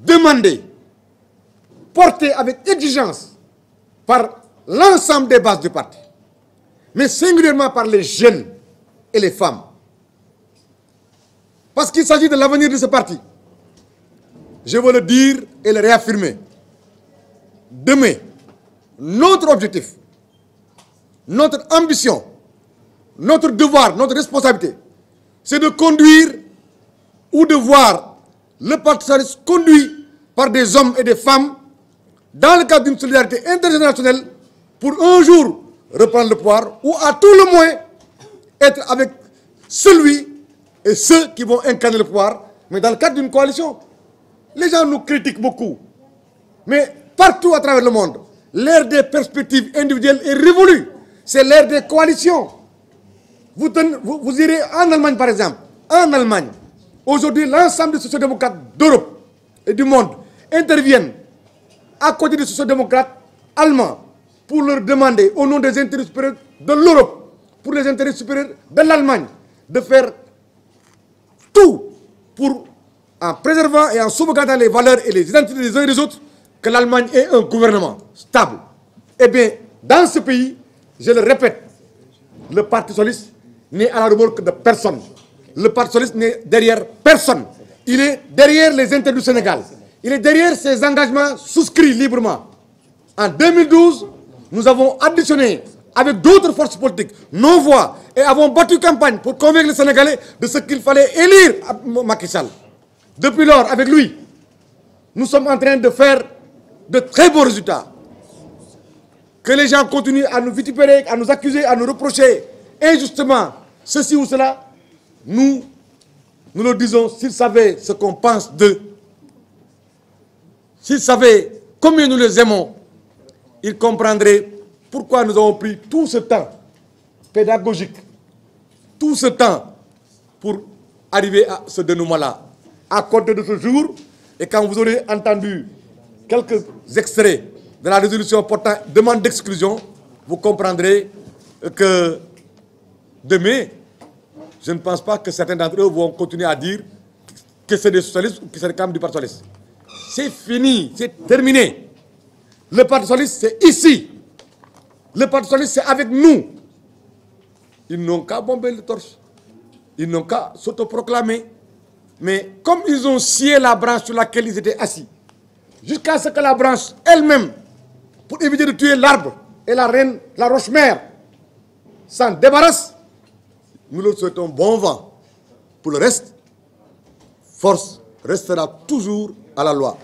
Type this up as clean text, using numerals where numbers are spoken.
demandé, porté avec exigence par l'ensemble des bases du parti, mais singulièrement par les jeunes et les femmes. Parce qu'il s'agit de l'avenir de ce parti. Je veux le dire et le réaffirmer. Demain, notre objectif, notre ambition, notre devoir, notre responsabilité, c'est de conduire ou de voir le Parti socialiste conduit par des hommes et des femmes dans le cadre d'une solidarité intergénérationnelle pour un jour reprendre le pouvoir ou à tout le moins être avec celui et ceux qui vont incarner le pouvoir, mais dans le cadre d'une coalition. Les gens nous critiquent beaucoup, mais partout à travers le monde, l'ère des perspectives individuelles est révolue. C'est l'ère des coalitions. Vous irez en Allemagne, par exemple. En Allemagne, aujourd'hui, l'ensemble des sociodémocrates d'Europe et du monde interviennent à côté des sociodémocrates allemands pour leur demander, au nom des intérêts supérieurs de l'Europe, pour les intérêts supérieurs de l'Allemagne, de faire tout pour, en préservant et en sauvegardant les valeurs et les identités des uns et des autres, que l'Allemagne ait un gouvernement stable. Eh bien, dans ce pays, je le répète, le Parti socialiste n'est à la remorque de personne. Le Parti socialiste n'est derrière personne. Il est derrière les intérêts du Sénégal. Il est derrière ses engagements souscrits librement. En 2012, nous avons additionné avec d'autres forces politiques nos voix et avons battu campagne pour convaincre les Sénégalais de ce qu'il fallait élire Macky Sall. Depuis lors, avec lui, nous sommes en train de faire de très beaux résultats. Que les gens continuent à nous vitupérer, à nous accuser, à nous reprocher injustement ceci ou cela, nous leur disons, s'ils savaient ce qu'on pense d'eux, s'ils savaient combien nous les aimons, ils comprendraient pourquoi nous avons pris tout ce temps pédagogique, tout ce temps pour arriver à ce dénouement-là. À compter de ce jour, et quand vous aurez entendu quelques extraits de la résolution portant demande d'exclusion, vous comprendrez que demain, je ne pense pas que certains d'entre eux vont continuer à dire que c'est des socialistes ou que c'est des camps du Parti socialiste. C'est fini, c'est terminé. Le Parti socialiste, c'est ici. Le Parti socialiste, c'est avec nous. Ils n'ont qu'à bomber le torse. Ils n'ont qu'à s'autoproclamer. Mais comme ils ont scié la branche sur laquelle ils étaient assis, jusqu'à ce que la branche elle-même, pour éviter de tuer l'arbre et la reine, la roche-mère, s'en débarrasse, nous leur souhaitons bon vent. Pour le reste, force restera toujours à la loi.